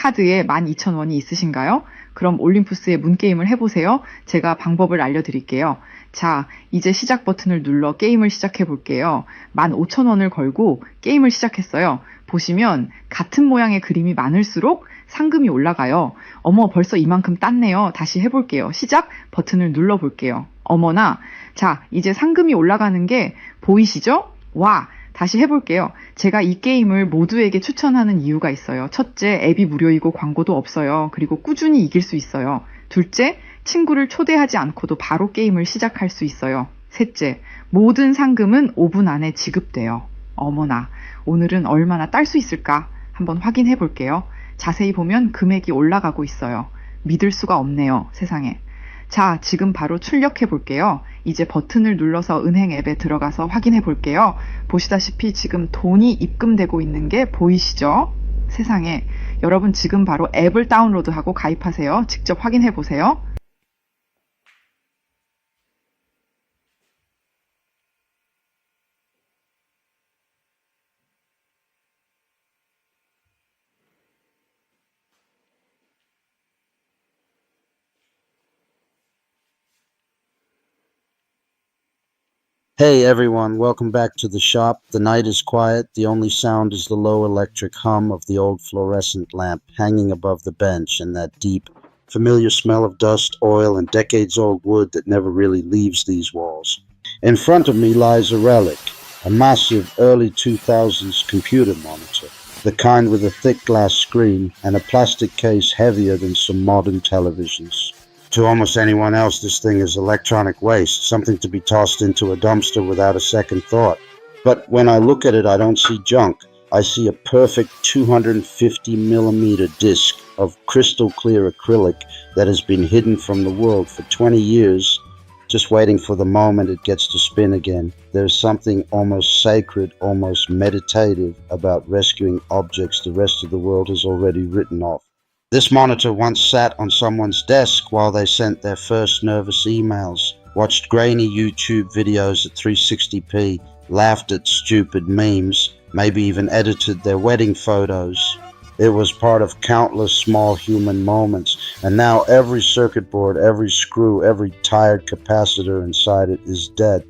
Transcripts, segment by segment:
카드에 12,000원이 있으신가요? 그럼 올림푸스의 문게임을 해보세요. 제가 방법을 알려드릴게요. 자, 이제 시작 버튼을 눌러 게임을 시작해 볼게요. 15,000원을 걸고 게임을 시작했어요. 보시면 같은 모양의 그림이 많을수록 상금이 올라가요. 어머, 벌써 이만큼 땄네요. 다시 해볼게요. 시작 버튼을 눌러볼게요. 어머나, 자, 이제 상금이 올라가는 게 보이시죠? 와, 다시 해볼게요. 제가 이 게임을 모두에게 추천하는 이유가 있어요. 첫째, 앱이 무료이고 광고도 없어요. 그리고 꾸준히 이길 수 있어요. 둘째, 친구를 초대하지 않고도 바로 게임을 시작할 수 있어요. 셋째, 모든 상금은 5분 안에 지급돼요. 어머나, 오늘은 얼마나 딸 수 있을까? 한번 확인해 볼게요. 자세히 보면 금액이 올라가고 있어요. 믿을 수가 없네요, 세상에. 자, 지금 바로 출력해 볼게요. 이제 버튼을 눌러서 은행 앱에 들어가서 확인해 볼게요. 보시다시피 지금 돈이 입금되고 있는 게 보이시죠? 세상에. 여러분 지금 바로 앱을 다운로드하고 가입하세요. 직접 확인해 보세요. Hey everyone, welcome back to the shop. The night is quiet. The only sound is the low electric hum of the old fluorescent lamp hanging above the bench and that deep, familiar smell of dust, oil, and decades-old wood that never really leaves these walls. In front of me lies a relic, a massive early 2000s computer monitor, the kind with a thick glass screen and a plastic case heavier than some modern televisions. To almost anyone else, this thing is electronic waste, something to be tossed into a dumpster without a second thought. But when I look at it, I don't see junk. I see a perfect 250 millimeter disc of crystal clear acrylic that has been hidden from the world for 20 years, just waiting for the moment it gets to spin again. There's something almost sacred, almost meditative about rescuing objects the rest of the world has already written off. This monitor once sat on someone's desk while they sent their first nervous emails, watched grainy YouTube videos at 360p, laughed at stupid memes, maybe even edited their wedding photos. It was part of countless small human moments, and now every circuit board, every screw, every tired capacitor inside it is dead,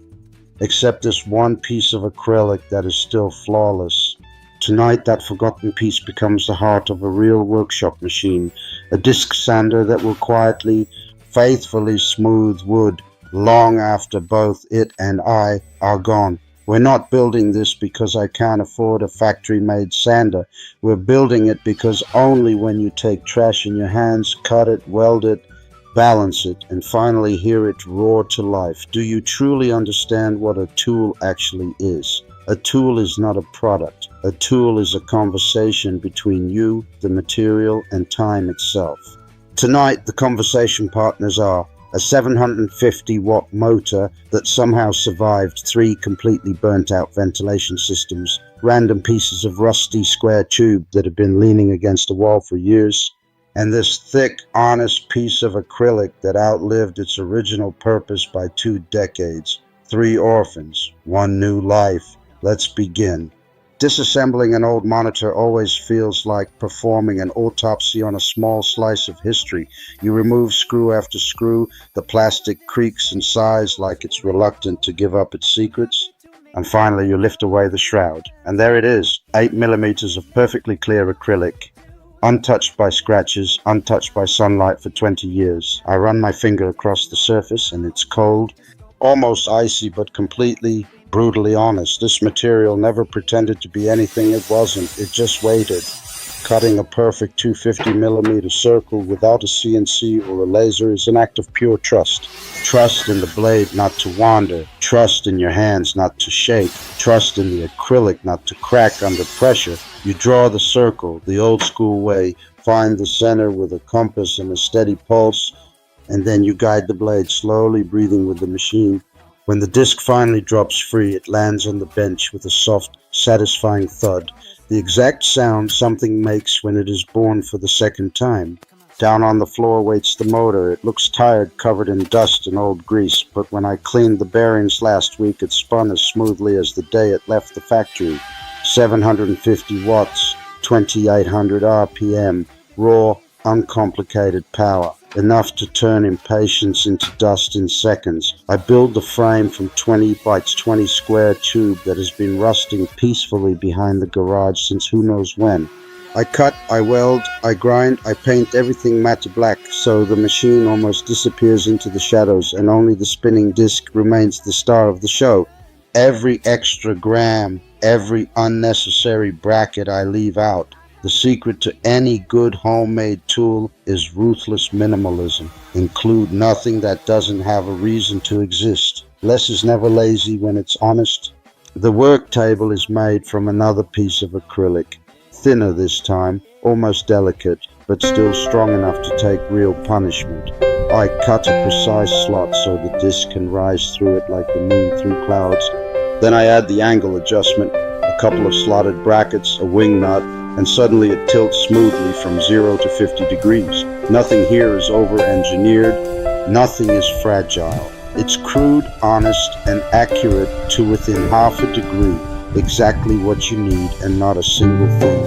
except this one piece of acrylic that is still flawless. Tonight, that forgotten piece becomes the heart of a real workshop machine, a disc sander that will quietly, faithfully smooth wood long after both it and I are gone. We're not building this because I can't afford a factory-made sander. We're building it because only when you take trash in your hands, cut it, weld it, balance it, and finally hear it roar to life, do you truly understand what a tool actually is? A tool is not a product. A tool is a conversation between you, the material, and time itself. Tonight, the conversation partners are a 750-watt motor that somehow survived 3 completely burnt-out ventilation systems, random pieces of rusty square tube that have been leaning against a wall for years, and this thick, honest piece of acrylic that outlived its original purpose by 2 decades. 3 orphans, 1 new life. Let's begin. Disassembling an old monitor always feels like performing an autopsy on a small slice of history. You remove screw after screw, the plastic creaks and sighs like it's reluctant to give up its secrets, and finally you lift away the shroud. And there it is, 8 millimeters of perfectly clear acrylic, untouched by scratches, untouched by sunlight for 20 years. I run my finger across the surface and it's cold, almost icy, but completely brutally honest. This material never pretended to be anything it wasn't. It just waited. Cutting a perfect 250 millimeter circle without a CNC or a laser is an act of pure trust. Trust in the blade not to wander. Trust in your hands not to shake. Trust in the acrylic not to crack under pressure. You draw the circle the old school way, find the center with a compass and a steady pulse, and then you guide the blade slowly, breathing with the machine. When the disc finally drops free, it lands on the bench with a soft, satisfying thud, the exact sound something makes when it is born for the second time. Down on the floor waits the motor. It looks tired, covered in dust and old grease, but when I cleaned the bearings last week, it spun as smoothly as the day it left the factory. 750 watts, 2800 RPM, raw, uncomplicated power, enough to turn impatience into dust in seconds. I build the frame from 20 by 20 square tube that has been rusting peacefully behind the garage since who knows when. I cut, I weld, I grind, I paint everything matte black so the machine almost disappears into the shadows and only the spinning disc remains the star of the show. Every extra gram, every unnecessary bracket I leave out. The secret to any good homemade tool is ruthless minimalism. Include nothing that doesn't have a reason to exist. Less is never lazy when it's honest. The work table is made from another piece of acrylic. Thinner this time, almost delicate, but still strong enough to take real punishment. I cut a precise slot so the disc can rise through it like the moon through clouds. Then I add the angle adjustment, a couple of slotted brackets, a wing nut, and suddenly it tilts smoothly from 0 to 50 degrees. Nothing here is over-engineered, nothing is fragile. It's crude, honest, and accurate to within half a degree, exactly what you need and not a single thing.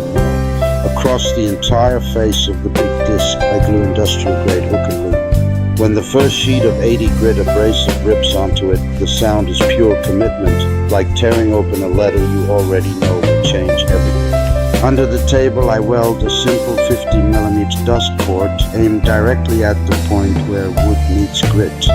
Across the entire face of the big disc, I glue industrial-grade hook and loop. When the first sheet of 80 grit abrasive rips onto it, the sound is pure commitment, like tearing open a letter you already know will change everything. Under the table, I weld a simple 50mm dust port aimed directly at the point where wood meets grit.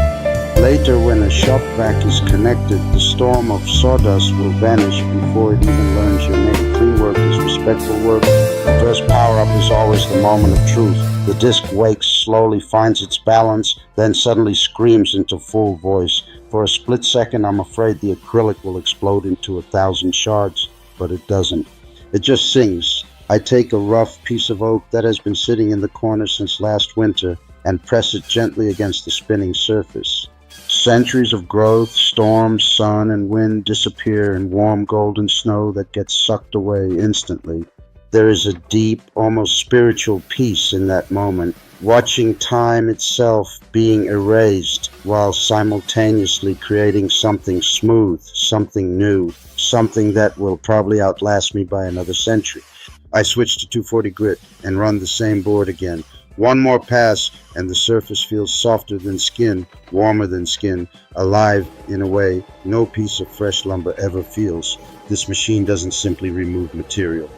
Later, when a shop vac is connected, the storm of sawdust will vanish before it even learns your name. Clean work is respectful work. The first power-up is always the moment of truth. The disc wakes, slowly finds its balance, then suddenly screams into full voice. For a split second, I'm afraid the acrylic will explode into 1,000 shards, but it doesn't. It just sings. I take a rough piece of oak that has been sitting in the corner since last winter and press it gently against the spinning surface. Centuries of growth, storms, sun, and wind disappear in warm golden snow that gets sucked away instantly. There is a deep, almost spiritual peace in that moment, watching time itself being erased while simultaneously creating something smooth, something new, something that will probably outlast me by another century. I switch to 240 grit and run the same board again. One more pass and the surface feels softer than skin, warmer than skin, alive in a way no piece of fresh lumber ever feels. This machine doesn't simply remove material.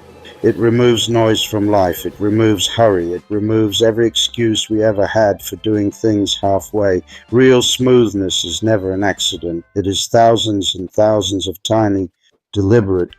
It removes noise from life. It removes hurry. It removes every excuse we ever had for doing things halfway. Real smoothness is never an accident. It is thousands and thousands of tiny, deliberate,